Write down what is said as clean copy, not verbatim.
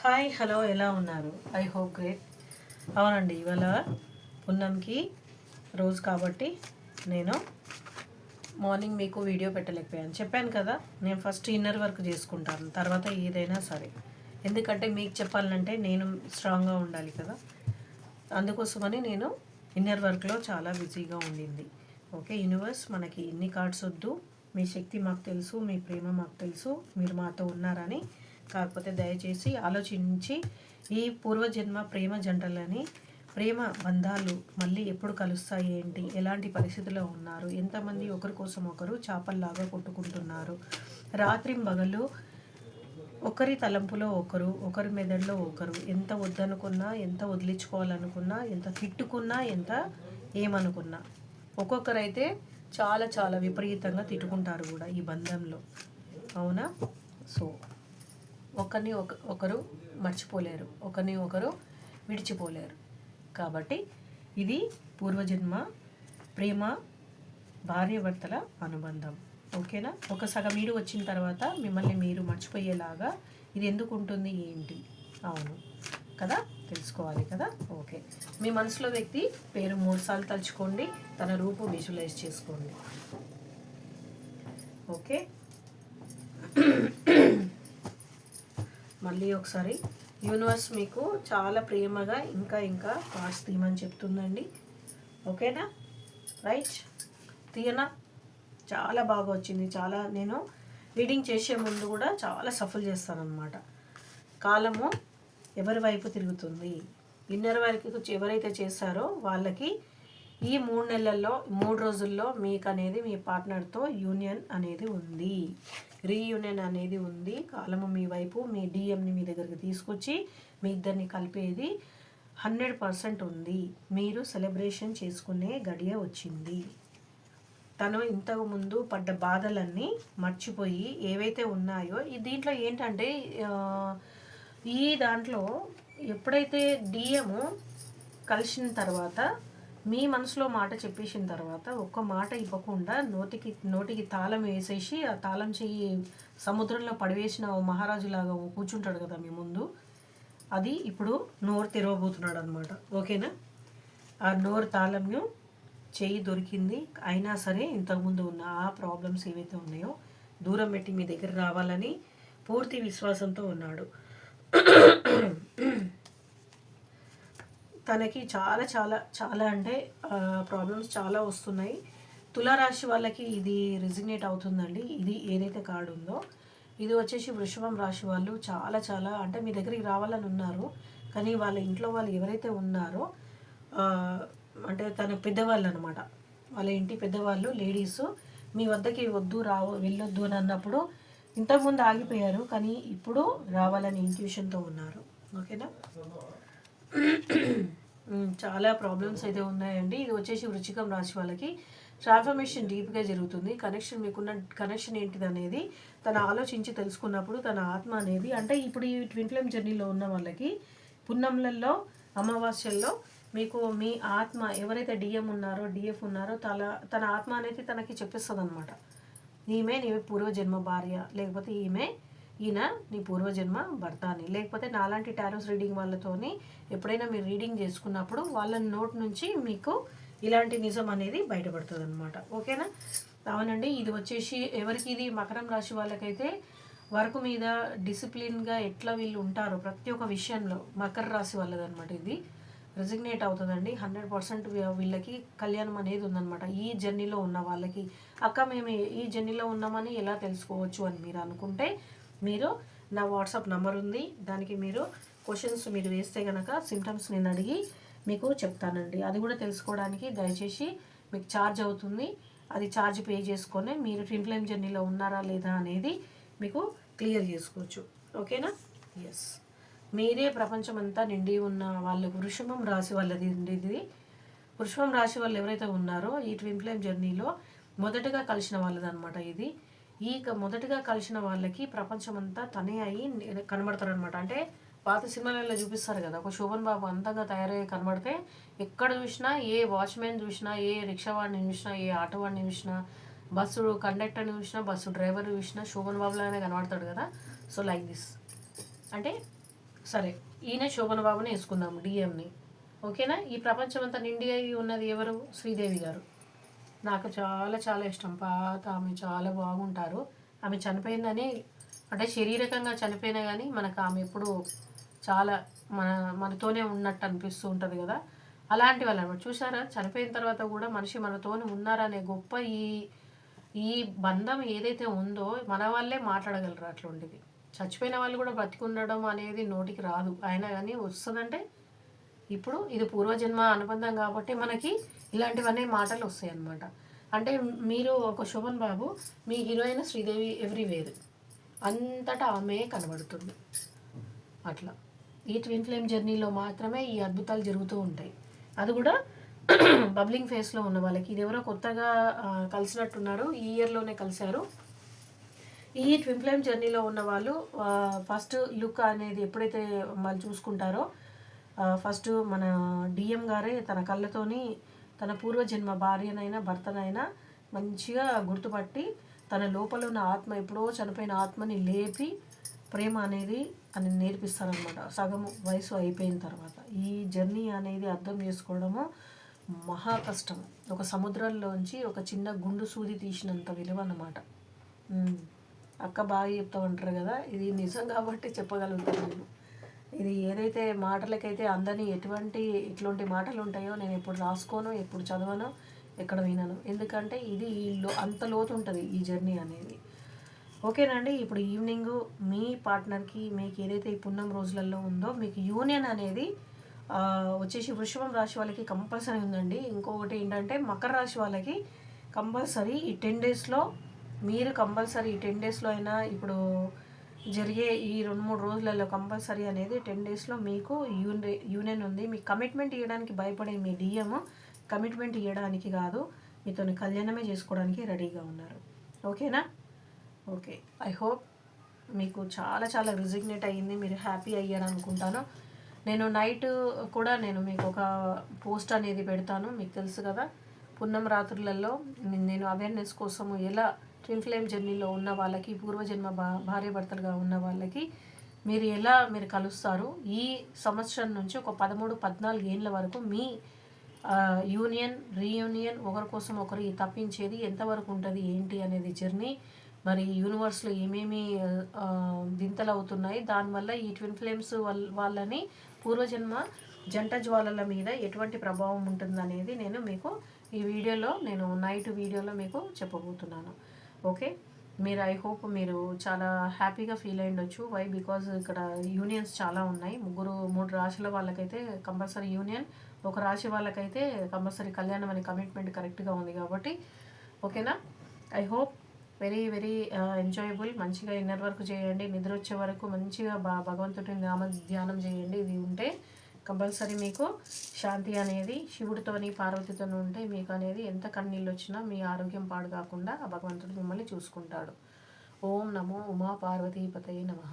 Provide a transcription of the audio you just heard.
Hi hello ఎలా ఉన్నారు? I hope great. అవునండి, ఇవాళ పున్నంకి రోజు కాబట్టి నేను మార్నింగ్ మీకు వీడియో పెట్టలేకపోయాను. చెప్పాను కదా, నేను ఫస్ట్ ఇన్నర్ వర్క్ చేసుకుంటాను, తర్వాత ఏదైనా సరే. ఎందుకంటే మీకు చెప్పాలంటే నేను స్ట్రాంగ్గా ఉండాలి కదా, అందుకోసమని నేను ఇన్నర్ వర్క్లో చాలా బిజీగా ఉండింది. ఓకే యూనివర్స్, మనకి ఇన్ని కార్డ్స్ వద్దు, మీ శక్తి మాకు తెలుసు, మీ ప్రేమ మాకు తెలుసు, మీరు మాతో ఉన్నారని. కాకపోతే దయచేసి ఆలోచించి ఈ పూర్వజన్మ ప్రేమ జంటలని, ప్రేమ బంధాలు మళ్ళీ ఎప్పుడు కలుస్తాయి, ఏంటి, ఎలాంటి పరిస్థితుల్లో ఉన్నారు, ఎంతమంది ఒకరి కోసం ఒకరు చేపల్లాగా కొట్టుకుంటున్నారు, రాత్రింబగళ్ళు ఒకరి తలంపులో ఒకరు, ఒకరి మెదడులో ఒకరు, ఎంత వద్దనుకున్నా, ఎంత వదిలించుకోవాలనుకున్నా, ఎంత తిట్టుకున్నా, ఎంత ఏమనుకున్నా, ఒక్కొక్కరైతే చాలా చాలా విపరీతంగా తిట్టుకుంటారు కూడా ఈ బంధంలో. అవునా? సో ఒకరిని ఒకరు మర్చిపోలేరు, ఒకరిని ఒకరు విడిచిపోలేరు. కాబట్టి ఇది పూర్వజన్మ ప్రేమ భార్యాభర్తల అనుబంధం. ఓకేనా? ఒక సగం మీరు వచ్చిన తర్వాత మిమ్మల్ని మీరు మర్చిపోయేలాగా ఇది ఎందుకు ఉంటుంది, ఏంటి? అవును కదా, తెలుసుకోవాలి కదా. ఓకే, మీ మనసులో వ్యక్తి పేరు 3 సార్లు తలుచుకోండి, తన రూపు విజువలైజ్ చేసుకోండి. ఓకే, మళ్ళీ ఒకసారి యూనివర్స్ మీకు చాలా ప్రేమగా ఇంకా ఇంకా కార్డ్స్ తీయమని చెప్తుందండి. ఓకేనా? రైట్, తీయనా? చాలా బాగా వచ్చింది. చాలా నేను రీడింగ్ చేసే ముందు కూడా చాలా సఫల్ చేస్తానన్నమాట. కాలము ఎవరి వైపు తిరుగుతుంది, ఇన్నర్ వరకు ఎవరైతే చేస్తారో వాళ్ళకి ఈ 3 నెలల్లో 3 రోజుల్లో మీకు అనేది మీ పార్ట్నర్తో యూనియన్ అనేది ఉంది, రీయూనియన్ అనేది ఉంది. కాలము మీ వైపు, మీ డిఎంని మీ దగ్గరికి తీసుకొచ్చి మీ ఇద్దరిని కలిపేది 100% ఉంది. మీరు సెలబ్రేషన్ చేసుకునే గడియ వచ్చింది. తను ఇంతకు ముందు పడ్డ బాధలన్నీ మర్చిపోయి ఏవైతే ఉన్నాయో, దీంట్లో ఏంటంటే ఈ దాంట్లో ఎప్పుడైతే డిఎం కలిసిన తర్వాత మీ మనసులో మాట చెప్పేసిన తర్వాత ఒక్క మాట ఇవ్వకుండా నోటికి తాళం వేసేసి ఆ తాళం చెయ్యి సముద్రంలో పడివేసిన మహారాజులాగా కూర్చుంటాడు కదా మీ ముందు, అది ఇప్పుడు నోరు తెరవబోతున్నాడు అనమాట. ఓకేనా? ఆ నోరు తాళంను చెయ్యి దొరికింది. అయినా సరే ఇంతకుముందు ఉన్న ఆ ప్రాబ్లమ్స్ ఏవైతే ఉన్నాయో దూరం పెట్టి మీ దగ్గర రావాలని పూర్తి విశ్వాసంతో ఉన్నాడు. తనకి చాలా చాలా చాలా అంటే ప్రాబ్లమ్స్ చాలా వస్తున్నాయి. తులారాశి వాళ్ళకి ఇది రెజినేట్ అవుతుందండి. ఇది ఏదైతే కార్డు ఉందో ఇది వచ్చేసి వృషభం రాశి వాళ్ళు చాలా చాలా అంటే మీ దగ్గరికి రావాలని ఉన్నారు, కానీ వాళ్ళ ఇంట్లో వాళ్ళు ఎవరైతే ఉన్నారో అంటే తన పెద్దవాళ్ళు అనమాట, వాళ్ళ ఇంటి పెద్దవాళ్ళు లేడీస్ మీ వద్దకి వద్దు వెళ్ళొద్దు అని అన్నప్పుడు ఇంతకుముందు ఆగిపోయారు, కానీ ఇప్పుడు రావాలని ఇంట్యూషన్తో ఉన్నారు. ఓకేనా? చాలా ప్రాబ్లమ్స్ అయితే ఉన్నాయండి. ఇది వచ్చేసి వృశ్చికం రాశి వాళ్ళకి ట్రాన్స్ఫర్మేషన్ డీప్గా జరుగుతుంది. కనెక్షన్, మీకున్న కనెక్షన్ ఏంటిది అనేది తను ఆలోచించి తెలుసుకున్నప్పుడు తన ఆత్మ అనేది, అంటే ఇప్పుడు ఈ ట్విన్ ఫ్లేమ్ జర్నీలో ఉన్న వాళ్ళకి పున్నంలలో అమావాస్యల్లో మీకు మీ ఆత్మ ఎవరైతే డిఎం ఉన్నారో డిఎఫ్ ఉన్నారో తన ఆత్మ అనేది తనకి చెప్పిస్తుంది అనమాట. ఈమె నీ పూర్వజన్మ భార్య, లేకపోతే ఈయన నీ పూర్వజన్మ భర్త అని. లేకపోతే నాలాంటి టారోస్ రీడింగ్ వాళ్ళతోని ఎప్పుడైనా మీరు రీడింగ్ చేసుకున్నప్పుడు వాళ్ళ నోట్ నుంచి మీకు ఇలాంటి నిజం అనేది బయటపడుతుంది అనమాట. ఓకేనా? అవునండి, ఇది వచ్చేసి ఎవరికి, ఇది మకరం రాశి వాళ్ళకైతే వర్క్ మీద డిసిప్లిన్గా ఎట్లా వీళ్ళు ఉంటారో ప్రతి ఒక్క విషయంలో మకర రాశి వాళ్ళది అనమాట. ఇది రెసిగ్నేట్ అవుతుందండి. 100% వీళ్ళకి కళ్యాణం అనేది ఉందన్నమాట. ఈ జర్నీలో ఉన్న వాళ్ళకి అక్క మేము ఈ జర్నీలో ఉన్నామని ఎలా తెలుసుకోవచ్చు అని మీరు అనుకుంటే, మీరు నా వాట్సాప్ నెంబర్ ఉంది, దానికి మీరు క్వశ్చన్స్ మీరు వేస్తే కనుక సిమ్టమ్స్ నేను అడిగి మీకు చెప్తానండి. అది కూడా తెలుసుకోవడానికి దయచేసి మీకు ఛార్జ్ అవుతుంది, అది ఛార్జ్ పే చేసుకొని మీరు ట్విన్ ఫ్లేమ్ జర్నీలో ఉన్నారా లేదా అనేది మీకు క్లియర్ చేసుకోవచ్చు. ఓకేనా? ఎస్, మీరే ప్రపంచం అంతా నిండి ఉన్న వాళ్ళు వృషభం రాశి వాళ్ళది ఇది. వృషభం రాశి వాళ్ళు ఎవరైతే ఉన్నారో ఈ ట్విన్ ఫ్లేమ్ జర్నీలో మొదటగా కలిసిన వాళ్ళది అనమాట. ఇది మొదటగా కలిసిన వాళ్ళకి ప్రపంచం అంతా తనే అయ్యి కనబడతారనమాట. అంటే పాత సినిమాలలో చూపిస్తారు కదా, ఒక శోభన్ బాబు అందంగా తయారయ్యి కనబడితే ఎక్కడ చూసినా, ఏ వాచ్మెన్ చూసినా, ఏ రిక్షా వాడిని చూసినా, ఏ ఆటో వాడిని చూసినా, బస్సు కండక్టర్ని చూసినా, బస్సు డ్రైవర్ని చూసినా శోభన్ బాబులాగానే కనబడతాడు కదా. సో లైక్ దిస్, అంటే సరే, ఈయన శోభన్ బాబుని వేసుకుందాం డిఎంని. ఓకేనా. ఈ ప్రపంచం అంతా నిండి అయి ఉన్నది ఎవరు? శ్రీదేవి గారు. నాకు చాలా చాలా ఇష్టం. పాత ఆమె చాలా బాగుంటారు. ఆమె చనిపోయిందని అంటే శారీరకంగా చనిపోయినా కానీ మనకు ఆమె ఎప్పుడు చాలా మనతోనే ఉన్నట్టు అనిపిస్తూ ఉంటుంది కదా. అలాంటి వాళ్ళు అనమాట. చూసారా, చనిపోయిన తర్వాత కూడా మనిషి మనతోనే ఉన్నారనే గొప్ప ఈ ఈ బంధం ఏదైతే ఉందో మన వాళ్ళే మాట్లాడగలరు అట్లాంటిది. చచ్చిపోయిన వాళ్ళు కూడా బ్రతికుండడం అనేది నోటికి రాదు, అయినా కానీ వస్తుందంటే ఇప్పుడు ఇది పూర్వజన్మ అనుబంధం కాబట్టి మనకి ఇలాంటివన్నీ మాటలు వస్తాయి అన్నమాట. అంటే మీరు ఒక శోభన్ బాబు, మీ హీరోయిన్ శ్రీదేవి ఎవ్రీవేర్, అంతటా ఆమె కనబడుతుంది. అట్లా ఈ ట్విన్ ఫ్లేమ్ జర్నీలో మాత్రమే ఈ అద్భుతాలు జరుగుతూ ఉంటాయి. అది కూడా బబ్లింగ్ ఫేస్లో ఉన్న వాళ్ళకి. ఇది ఎవరో కొత్తగా కలిసినట్టున్నారు, ఈ ఇయర్లోనే కలిశారు. ఈ ట్విన్ ఫ్లేమ్ జర్నీలో ఉన్న వాళ్ళు ఫస్ట్ లుక్ అనేది ఎప్పుడైతే వాళ్ళు చూసుకుంటారో, ఫస్ట్ మన డిఎం గారే తన కళ్ళతోని తన పూర్వజన్మ భార్యనైనా భర్తనైనా మంచిగా గుర్తుపట్టి తన లోపల ఉన్న ఆత్మ, ఎప్పుడో చనిపోయిన ఆత్మని లేపి ప్రేమ అనేది అని నేర్పిస్తారనమాట సగం వయసు అయిపోయిన తర్వాత. ఈ జర్నీ అనేది అర్థం చేసుకోవడము మహా కష్టం. ఒక సముద్రంలోంచి ఒక చిన్న గుండు సూది తీసినంత విలువ అన్నమాట. అక్క బాగా చెప్తా ఉంటారు కదా, ఇది నిజం కాబట్టి చెప్పగలుగుతాను నేను. ఇది ఏదైతే మాటలకైతే అందరినీ ఇట్లాంటి మాటలు ఉంటాయో నేను ఎప్పుడు రాసుకోను, ఎప్పుడు చదవను, ఎక్కడ వినను. ఎందుకంటే ఇది అంత లోతు ఉంటుంది ఈ జర్నీ అనేది. ఓకేనండి. ఇప్పుడు ఈవినింగ్ మీ పార్ట్నర్కి మీకు ఏదైతే ఈ పున్నం రోజులలో ఉందో మీకు యూనియన్ అనేది వచ్చేసి వృషభం రాశి వాళ్ళకి కంపల్సరీ ఉందండి. ఇంకొకటి ఏంటంటే మకర రాశి వాళ్ళకి కంపల్సరీ ఈ 10 డేస్లో మీరు కంపల్సరీ ఈ 10 డేస్లో అయినా ఇప్పుడు జరిగే ఈ 2-3 రోజులలో కంపల్సరీ అనేది 10 డేస్లో మీకు యూనియన్ ఉంది. మీకు కమిట్మెంట్ ఇవ్వడానికి భయపడే మీ డిఎం కమిట్మెంట్ ఇవ్వడానికి కాదు, మీతో కళ్యాణమే చేసుకోవడానికి రెడీగా ఉన్నారు. ఓకేనా. ఓకే, ఐ హోప్ మీకు చాలా చాలా రిజిగ్నేట్ అయ్యింది, మీరు హ్యాపీ అయ్యారు అనుకుంటాను. నేను నైట్ కూడా నేను మీకు ఒక పోస్ట్ అనేది పెడతాను. మీకు తెలుసు కదా, పున్నం రాత్రులలో నేను అవేర్నెస్ కోసము ఎలా ట్విన్ ఫ్లేమ్ జర్నీలో ఉన్న వాళ్ళకి, పూర్వజన్మ భార్య భర్తలుగా ఉన్న వాళ్ళకి మీరు కలుస్తారు. ఈ సంవత్సరం నుంచి ఒక 13-14 ఏళ్ళ వరకు మీ రీయూనియన్ ఒకరి కోసం ఒకరు తప్పించేది ఎంతవరకు ఉంటుంది ఏంటి అనేది జర్నీ, మరి యూనివర్స్లో ఏమేమి వింతలు అవుతున్నాయి, దానివల్ల ఈ ట్విన్ ఫ్లేమ్స్ వాళ్ళని పూర్వజన్మ జంట జ్వాలల మీద ఎటువంటి ప్రభావం ఉంటుందనేది నేను మీకు ఈ వీడియోలో, నేను నైట్ వీడియోలో మీకు చెప్పబోతున్నాను. ఓకే, మీరు ఐ హోప్ మీరు చాలా హ్యాపీగా ఫీల్ అయ్యి ఉండొచ్చు. వై బికాజ్ ఇక్కడ యూనియన్స్ చాలా ఉన్నాయి. 3 రాశుల వాళ్ళకైతే కంపల్సరీ యూనియన్, ఒక రాశి వాళ్ళకైతే కంపల్సరీ కళ్యాణం అనే కమిట్మెంట్ కరెక్ట్గా ఉంది కాబట్టి. ఓకేనా. I hope very very enjoyable. మంచిగా ఇన్నర్ వర్క్ చేయండి, నిద్ర వచ్చే వరకు మంచిగా భగవంతుడి ధ్యానం చేయండి. ఇది ఉంటే కంపల్సరీ మీకు శాంతి అనేది, శివుడితోని పార్వతితోని ఉంటే మీకు అనేది ఎంత కన్నీళ్ళు వచ్చినా మీ ఆరోగ్యం పాడు కాకుండా ఆ భగవంతుడు మిమ్మల్ని చూసుకుంటాడు. ఓం నమో ఉమా పార్వతీపతయే నమః.